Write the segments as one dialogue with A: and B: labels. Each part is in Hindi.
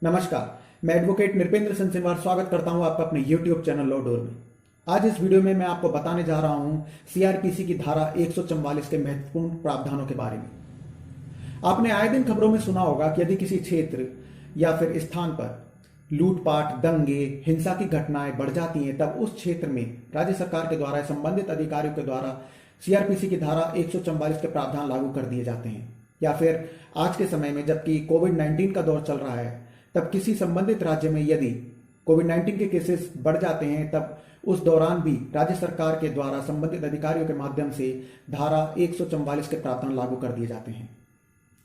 A: नमस्कार, मैं एडवोकेट नृपेंद्र सिंह स्वागत करता हूं आपका अपने YouTube चैनल लॉ डोर में। आज इस वीडियो में मैं आपको बताने जा रहा हूं सीआरपीसी की धारा 144 के महत्वपूर्ण प्रावधानों के बारे में। आपने आए दिन खबरों में सुना होगा कि यदि किसी क्षेत्र या फिर स्थान पर लूटपाट, दंगे, हिंसा की घटनाएं बढ़ जाती हैं, तब उस क्षेत्र में राज्य सरकार के द्वारा संबंधित अधिकारियों के द्वारा सीआरपीसी की धारा 144 के प्रावधान लागू कर दिए जाते हैं। या फिर आज के समय में जबकि कोविड-19 का दौर चल रहा है, तब किसी संबंधित राज्य में यदि कोविड-19 के केसेस बढ़ जाते हैं, तब उस दौरान भी राज्य सरकार के द्वारा संबंधित अधिकारियों के माध्यम से धारा 144 के प्रावधान लागू कर दिए जाते हैं।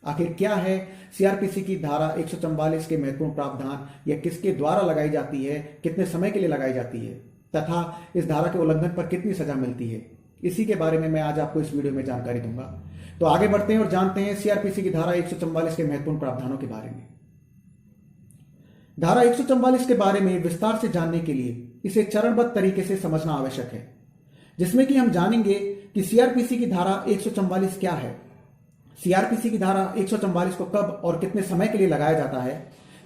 A: आखिर क्या है सीआरपीसी की धारा 144 के महत्वपूर्ण प्रावधान, यह किसके द्वारा लगाई जाती है, कितने समय के लिए लगाई जाती है तथा इस धारा के उल्लंघन पर कितनी सजा मिलती है, इसी के बारे में मैं आज आपको इस वीडियो में जानकारी दूंगा। तो आगे बढ़ते हैं और जानते हैं सीआरपीसी की धारा 144 के महत्वपूर्ण प्रावधानों के बारे में। धारा 144 के बारे में विस्तार से जानने के लिए इसे चरणबद्ध तरीके से समझना आवश्यक है, जिसमें कि हम जानेंगे कि सीआरपीसी की धारा 144 क्या है, सीआरपीसी की धारा 144 को कब और कितने समय के लिए लगाया जाता है,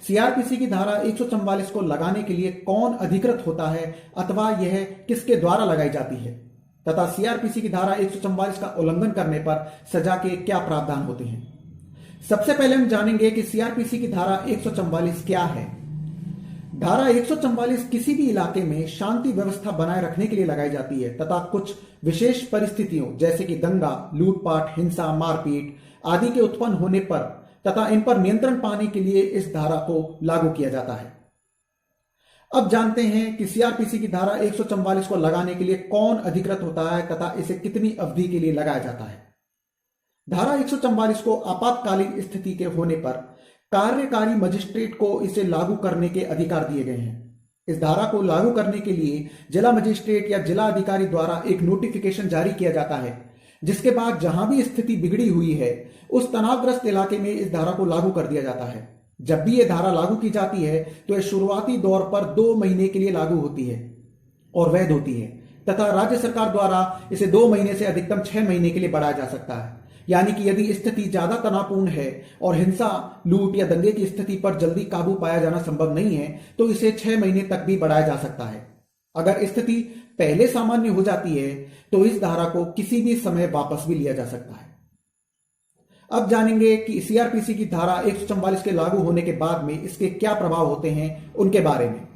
A: सीआरपीसी की धारा 144 को लगाने के लिए कौन अधिकृत होता है अथवा यह किसके द्वारा लगाई जाती है, तथा सीआरपीसी की धारा 144 का उल्लंघन करने पर सजा के क्या प्रावधान होते हैं। सबसे पहले हम जानेंगे कि सीआरपीसी की धारा 144 क्या है। धारा 144 किसी भी इलाके में शांति व्यवस्था बनाए रखने के लिए लगाई जाती है तथा कुछ विशेष परिस्थितियों जैसे कि दंगा, लूटपाट, हिंसा, मारपीट आदि के उत्पन्न होने पर तथा इन पर नियंत्रण पाने के लिए इस धारा को लागू किया जाता है। अब जानते हैं कि सीआरपीसी की धारा 144 को लगाने के लिए कौन अधिकृत होता है तथा इसे कितनी अवधि के लिए लगाया जाता है। धारा 144 को आपातकालीन स्थिति के होने पर कार्यकारी मजिस्ट्रेट को इसे लागू करने के अधिकार दिए गए हैं। इस धारा को लागू करने के लिए जिला मजिस्ट्रेट या जिला अधिकारी द्वारा एक नोटिफिकेशन जारी किया जाता है, जिसके बाद जहां भी स्थिति बिगड़ी हुई है उस तनावग्रस्त इलाके में इस धारा को लागू कर दिया जाता है। जब भी यह धारा लागू की जाती है तो यह शुरुआती दौर पर 2 महीने के लिए लागू होती है और वैध होती है तथा राज्य सरकार द्वारा इसे 2 महीने से अधिकतम 6 महीने के लिए बढ़ाया जा सकता है। यानी कि यदि स्थिति ज्यादा तनावपूर्ण है और हिंसा, लूट या दंगे की स्थिति पर जल्दी काबू पाया जाना संभव नहीं है तो इसे 6 महीने तक भी बढ़ाया जा सकता है। अगर स्थिति पहले सामान्य हो जाती है तो इस धारा को किसी भी समय वापस भी लिया जा सकता है। अब जानेंगे कि सीआरपीसी की धारा 144 के लागू होने के बाद में इसके क्या प्रभाव होते हैं, उनके बारे में।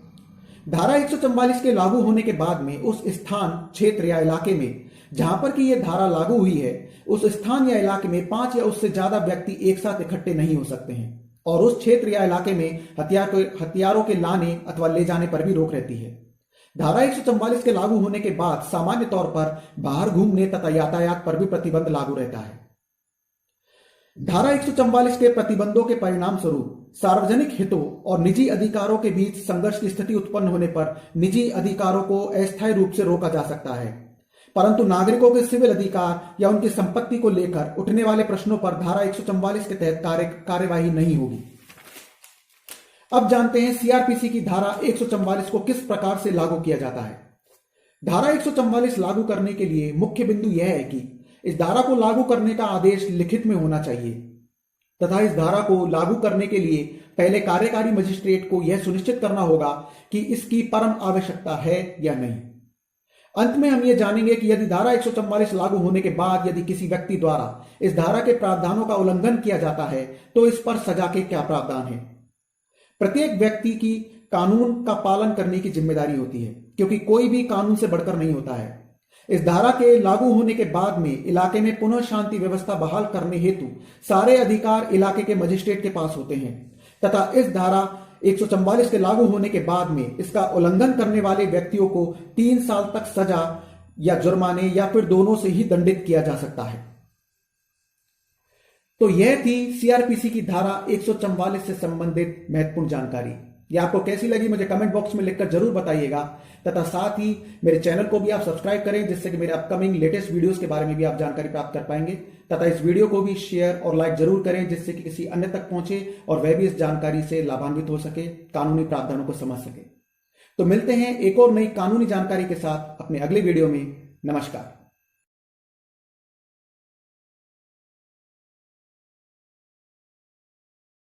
A: धारा 144 के लागू होने के बाद में उस स्थान, क्षेत्र या इलाके में जहां पर कि यह धारा लागू हुई है, उस स्थान या इलाके में 5 या उससे ज्यादा व्यक्ति एक साथ इकट्ठे नहीं हो सकते हैं और उस क्षेत्र या इलाके में हथियारों के लाने अथवा ले जाने पर भी रोक रहती है। धारा 144 के लागू होने के बाद सामान्य तौर पर बाहर घूमने तथा यातायात पर भी प्रतिबंध लागू रहता है। धारा 144 के प्रतिबंधों के परिणाम स्वरूप सार्वजनिक हितों और निजी अधिकारों के बीच संघर्ष की स्थिति उत्पन्न होने पर निजी अधिकारों को अस्थायी रूप से रोका जा सकता है, परंतु नागरिकों के सिविल अधिकार या उनकी संपत्ति को लेकर उठने वाले प्रश्नों पर धारा 144 के तहत कार्यवाही नहीं होगी। अब जानते हैं सीआरपीसी की धारा 144 को किस प्रकार से लागू किया जाता है। धारा 144 लागू करने के लिए मुख्य बिंदु यह है कि इस धारा को लागू करने का आदेश लिखित में होना चाहिए तथा इस धारा को लागू करने के लिए पहले कार्यकारी मजिस्ट्रेट को यह सुनिश्चित करना होगा कि इसकी परम आवश्यकता है या नहीं। अंत में हम यह जानेंगे कि यदि धारा 144 लागू होने के बाद यदि किसी व्यक्ति द्वारा इस धारा के प्रावधानों का उल्लंघन किया जाता है तो इस पर सजा के क्या प्रावधान है। प्रत्येक व्यक्ति की कानून का पालन करने की जिम्मेदारी होती है, क्योंकि कोई भी कानून से बढ़कर नहीं होता है। इस धारा के लागू होने के बाद में इलाके में पुनः शांति व्यवस्था बहाल करने हेतु सारे अधिकार इलाके के मजिस्ट्रेट के पास होते हैं तथा इस धारा 144 के लागू होने के बाद में इसका उल्लंघन करने वाले व्यक्तियों को 3 साल तक सजा या जुर्माने या फिर दोनों से ही दंडित किया जा सकता है। तो यह थी सीआरपीसी की धारा 144 से संबंधित महत्वपूर्ण जानकारी। यह आपको कैसी लगी मुझे कमेंट बॉक्स में लिखकर जरूर बताइएगा तथा साथ ही मेरे चैनल को भी आप सब्सक्राइब करें, जिससे कि मेरे अपकमिंग लेटेस्ट वीडियोस के बारे में भी आप जानकारी प्राप्त कर पाएंगे तथा इस वीडियो को भी शेयर और लाइक जरूर करें, जिससे कि किसी अन्य तक पहुंचे और वह भी इस जानकारी से लाभान्वित हो सके, कानूनी प्रावधानों को समझ सके। तो मिलते हैं एक और नई कानूनी जानकारी के साथ अपने अगले वीडियो में। नमस्कार।